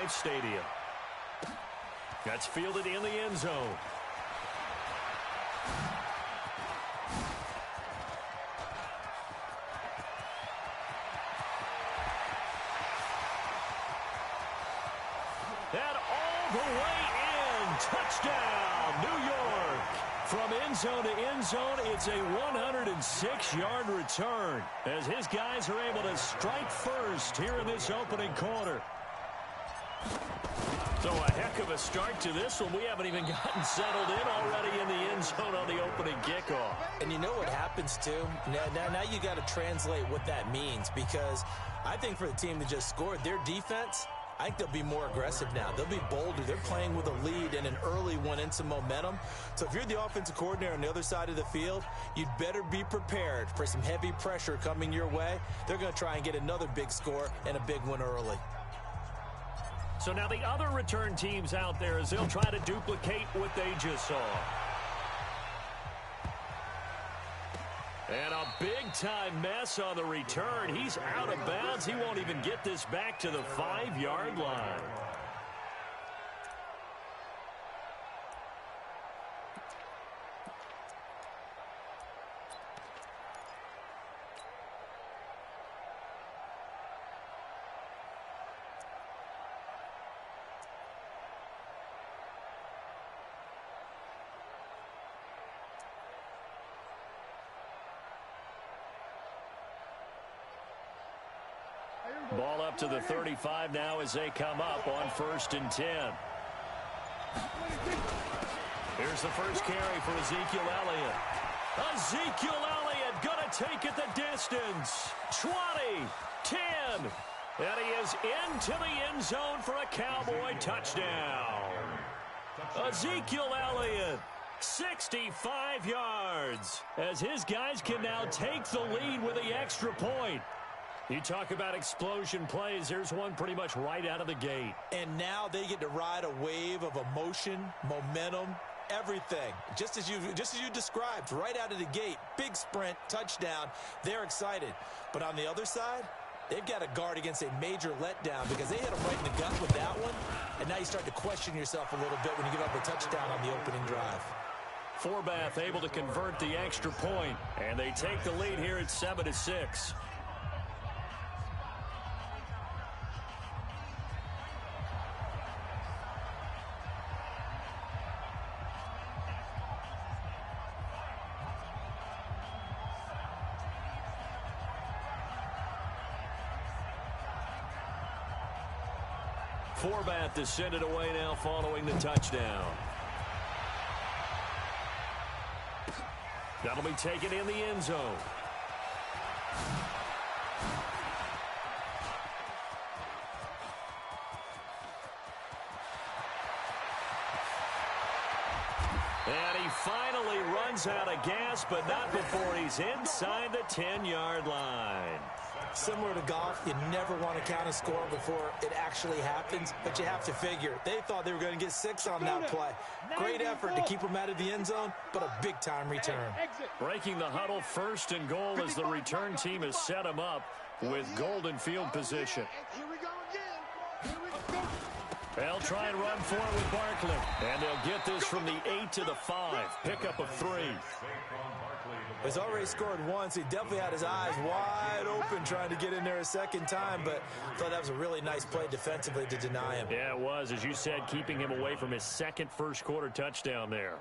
MetLife Stadium. That's fielded in the end zone. And all the way in. Touchdown, New York. From end zone to end zone, it's a 106-yard return as his guys are able to strike first here in this opening quarter. So a heck of a start to this one. We haven't even gotten settled in already in the end zone on the opening kickoff. And you know what happens, too? Now you got to translate what that means, because I think for the team that just scored, their defense, I think they'll be more aggressive now. They'll be bolder. They're playing with a lead and an early one and some momentum. So if you're the offensive coordinator on the other side of the field, you'd better be prepared for some heavy pressure coming your way. They're going to try and get another big score and a big one early. So now the other return teams out there as they'll try to duplicate what they just saw. And a big-time mess on the return. He's out of bounds. He won't even get this back to the 5-yard line. Ball up to the 35 now as they come up on 1st and 10. Here's the first carry for Ezekiel Elliott. Ezekiel Elliott going to take it the distance. 20, 10, and he is into the end zone for a Cowboy touchdown. Ezekiel Elliott, 65 yards, as his guys can now take the lead with the extra point. You talk about explosion plays. There's one pretty much right out of the gate. And now they get to ride a wave of emotion, momentum, everything. Just as you described, right out of the gate, big sprint, touchdown. They're excited. But on the other side, they've got to guard against a major letdown because they hit them right in the gut with that one. And now you start to question yourself a little bit when you give up a touchdown on the opening drive. Forbath able to convert the extra point, and they take the lead here at 7-6. Forbath to send it away now following the touchdown. That'll be taken in the end zone. And he finally runs out of gas, but not before he's inside the 10-yard line. Similar to golf, you never want to count a score before it actually happens, but you have to figure. They thought they were going to get 6 on that play. Great effort to keep them out of the end zone, but a big-time return. Breaking the huddle, 1st and goal as the return team has set him up with golden field position. They'll try and run for it with Barkley, and they'll get this from the 8 to the 5. Pickup of 3. He's already scored once. He definitely had his eyes wide open trying to get in there a second time, but I thought that was a really nice play defensively to deny him. Yeah, it was, as you said, keeping him away from his second first-quarter touchdown there.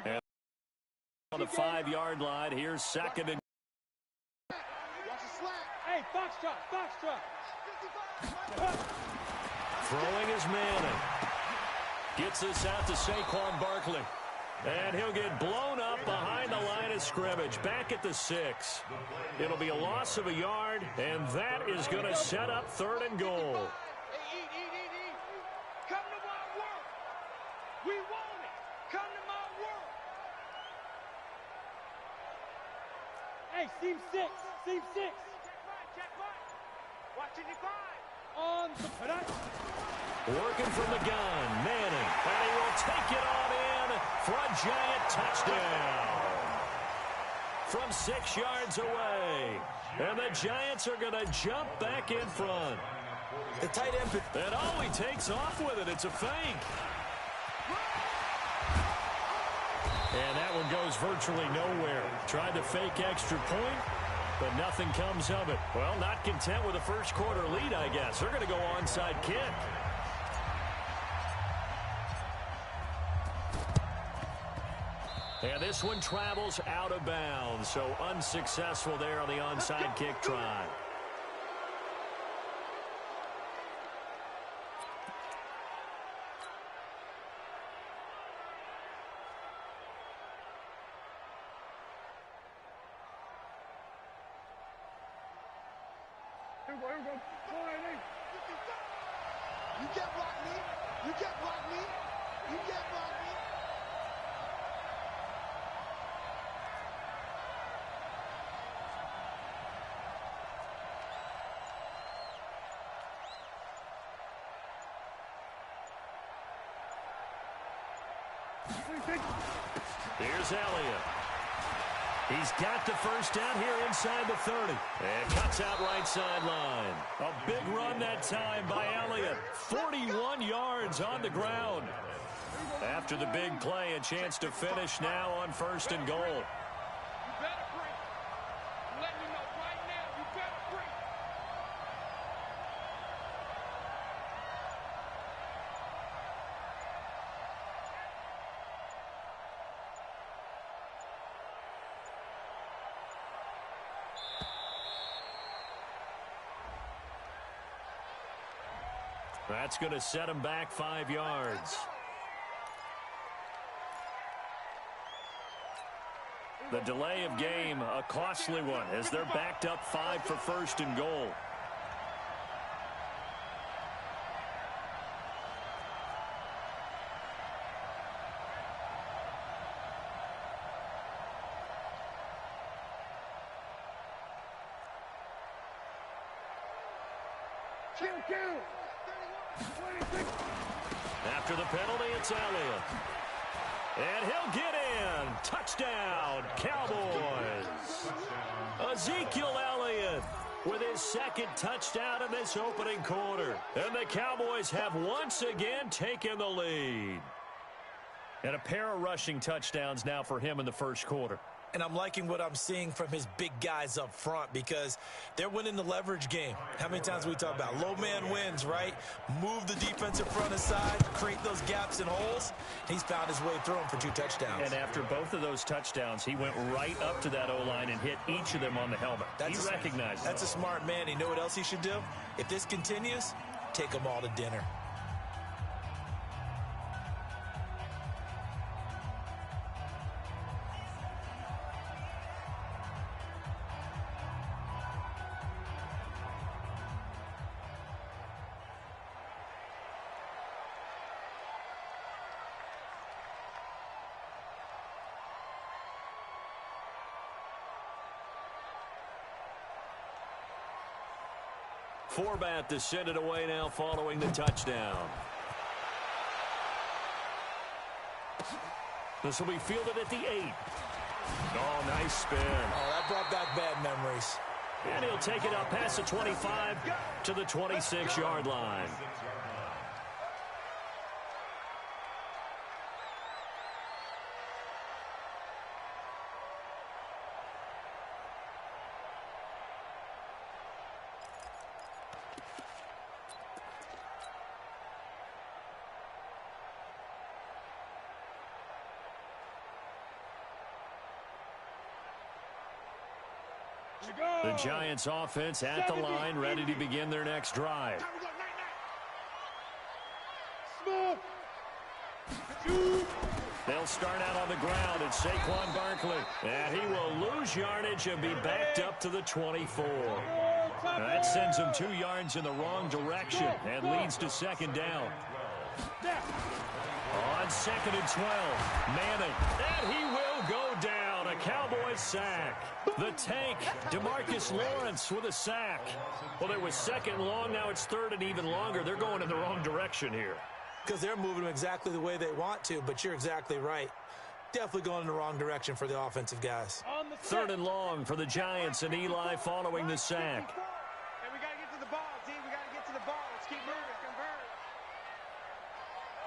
And on the 5-yard line, here's 2nd and... Hey, Foxtrot. Throwing is Manning. Gets this out to Saquon Barkley. And he'll get blown up behind the line of scrimmage. Back at the 6. It'll be a loss of a yard, and that is going to set up 3rd and goal. Come to my work. We want it. Come to my work. Hey, seam 6. Check right. Watching your 5. On the production. Working from the gun, Manning, and he will take it on in for a giant touchdown. from 6 yards away. And the Giants are going to jump back in front. The tight end. And he takes off with it. It's a fake. And that one goes virtually nowhere. Tried to fake extra point, but nothing comes of it. Well, not content with a first quarter lead, I guess. They're going to go onside kick. And this one travels out of bounds, so unsuccessful there on the onside kick try. You can't block me. You can't block me. You can't block me. Here's Elliott. He's got the first down here inside the 30. And cuts out right sideline. A big run that time by Elliott. 41 yards on the ground. After the big play, a chance to finish now on 1st and goal. You better break. Let me know right now. You better break. That's going to set him back 5 yards. The delay of game, a costly one, as they're backed up 5 for 1st and goal. After the penalty, it's Elliott. And he'll get in. Touchdown, Cowboys. Ezekiel Elliott with his 2nd touchdown in this opening quarter. And the Cowboys have once again taken the lead. And a pair of rushing touchdowns now for him in the first quarter. And I'm liking what I'm seeing from his big guys up front because they're winning the leverage game. How many times we talk about low man wins, right? Move the defensive front aside, create those gaps and holes. He's found his way through them for 2 touchdowns. And after both of those touchdowns, he went right up to that O-line and hit each of them on the helmet. He recognized That's a smart man. You know what else he should do? If this continues, take them all to dinner. Forbat to send it away now following the touchdown. This will be fielded at the 8. Oh, nice spin. Oh, that brought back bad memories. And he'll take it up past the 25 to the 26-yard line. The Giants offense at the line, ready to begin their next drive. They'll start out on the ground. It's Saquon Barkley. And he will lose yardage and be backed up to the 24. That sends him 2 yards in the wrong direction and leads to 2nd down. On 2nd and 12, Manning. And he will go down. A Cowboys sack. The tank, DeMarcus Lawrence with a sack. Well, there was 2nd and long. Now it's 3rd and even longer. They're going in the wrong direction here. Because they're moving them exactly the way they want to, but you're exactly right. Definitely going in the wrong direction for the offensive guys. On the Third and long for the Giants and Eli following the sack. And we got to get to the ball, D. We got to get to the ball. Let's keep moving. Convert.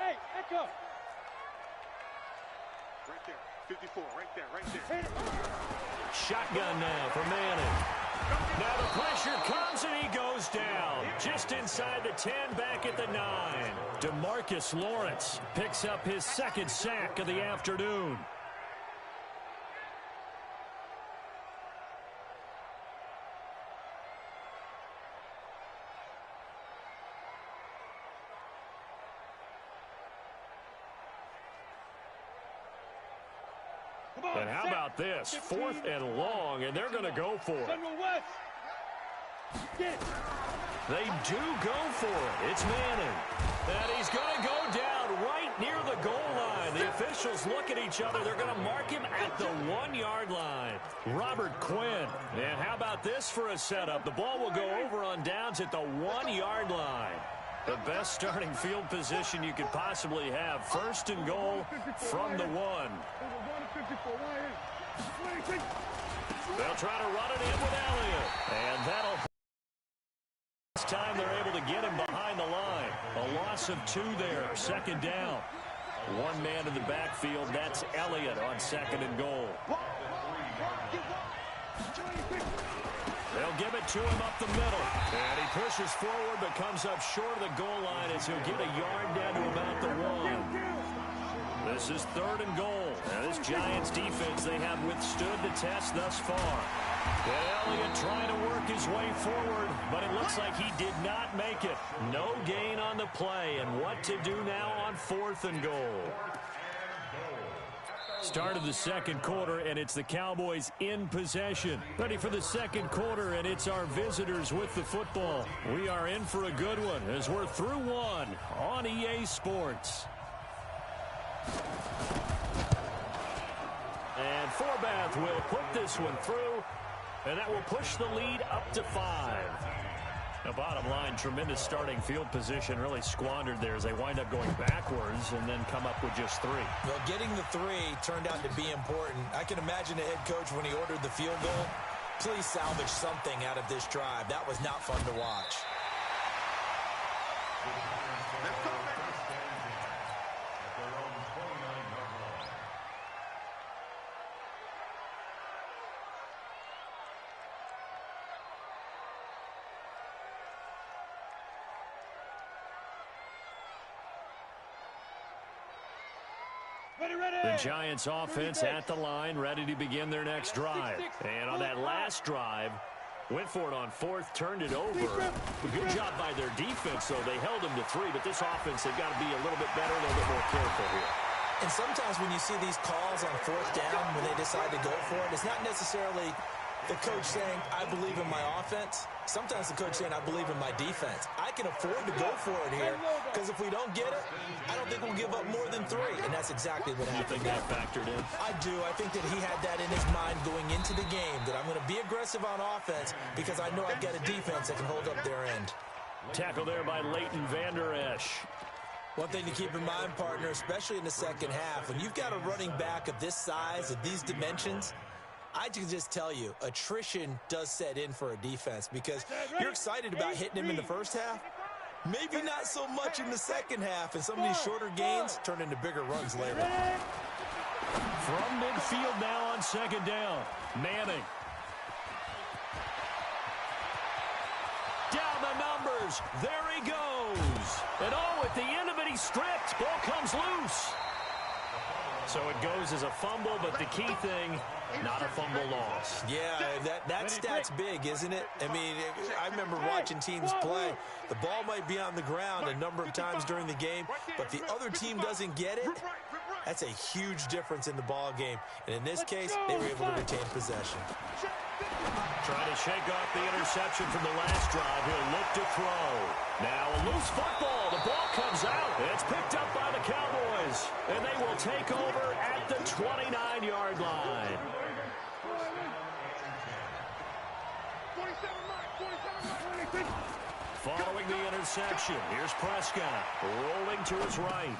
Hey, echo. Right there. 54. Right there. Right there. Shotgun now for Manning. Now the pressure comes and he goes down. Just inside the 10, back at the 9. DeMarcus Lawrence picks up his second sack of the afternoon. And how about this? 4th and long, and they're going to go for it. They do go for it. It's Manning. And he's going to go down right near the goal line. The officials look at each other. They're going to mark him at the 1-yard line. Robert Quinn. And how about this for a setup? The ball will go over on downs at the 1-yard line. The best starting field position you could possibly have. 1st and goal from the 1. They'll try to run it in with Elliott. And that'll... This time they're able to get him behind the line. A loss of 2 there. 2nd down. 1 man in the backfield. That's Elliott on 2nd and goal. They'll give it to him up the middle. And he pushes forward but comes up short of the goal line as he'll get a yard down to about the 1. This is 3rd and goal. Now this Giants defense, they have withstood the test thus far. And Elliott trying to work his way forward, but it looks like he did not make it. No gain on the play, and what to do now on 4th and goal. Start of the 2nd quarter, and it's the Cowboys in possession. Ready for the 2nd quarter, and it's our visitors with the football. We are in for a good one as we're through 1 on EA Sports. And Forbath will put this one through, and that will push the lead up to 5. The bottom line, tremendous starting field position, really squandered there as they wind up going backwards and then come up with just 3. Well, getting the 3 turned out to be important. I can imagine the head coach when he ordered the field goal. Please salvage something out of this drive. That was not fun to watch. The Giants offense at the line, ready to begin their next drive. And on that last drive, went for it on 4th, turned it over. Good job by their defense, though. They held them to 3, but this offense, they've got to be a little bit better, a little bit more careful here. And sometimes when you see these calls on 4th down, when they decide to go for it, it's not necessarily the coach saying, I believe in my offense. Sometimes the coach saying, I believe in my defense. I can afford to go for it here because if we don't get it, I don't think we'll give up more than 3. And that's exactly what happened. You think that factored in? I do. I think that he had that in his mind going into the game, that I'm going to be aggressive on offense because I know I've got a defense that can hold up their end. Tackle there by Leighton Vander Esch. One thing to keep in mind, partner, especially in the 2nd half, when you've got a running back of this size, of these dimensions, I can just tell you, attrition does set in for a defense because you're excited about hitting him in the 1st half. Maybe not so much in the 2nd half, and some of these shorter gains turn into bigger runs later. From midfield now on 2nd down, Manning. Down the numbers. There he goes. And at the end of it, he's stripped. Ball comes loose. So it goes as a fumble, but the key thing, not a fumble loss. Yeah, that stat's big, isn't it? I mean, I remember watching teams play. The ball might be on the ground a number of times during the game, but the other team doesn't get it. That's a huge difference in the ball game. And in this case, they were able to retain possession. Trying to shake off the interception from the last drive. He'll look to throw. Now a loose football. The ball comes out. It's picked up by the Cowboys. And they will take over at the 29-yard line. Following the interception, here's Prescott rolling to his right.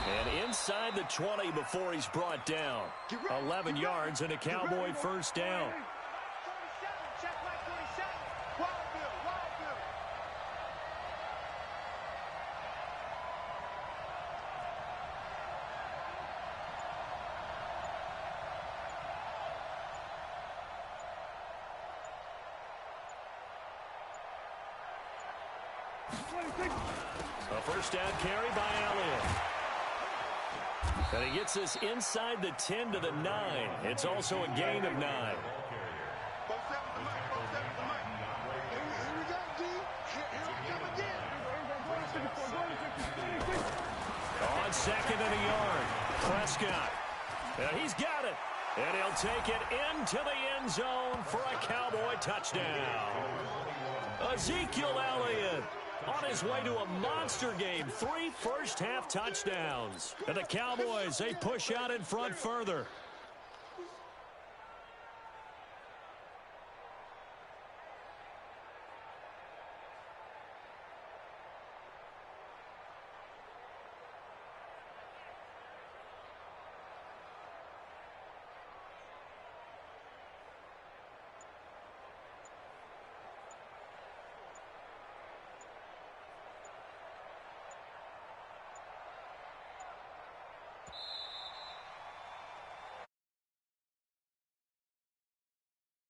And inside the 20 before he's brought down. 11 yards and a Cowboy first down. 47, check like 47. Wild Bill, Wild Bill. A first down carry by Elliott. And he gets us inside the 10 to the 9. It's also a gain of 9. Both seven to Mike, both seven to Mike. Here we go, D. Here we come again. On second and a yard, Prescott. And he's got it. And he'll take it into the end zone for a Cowboy touchdown. Ezekiel Elliott on his way to a monster game. 3 first-half touchdowns. And the Cowboys, they push out in front further.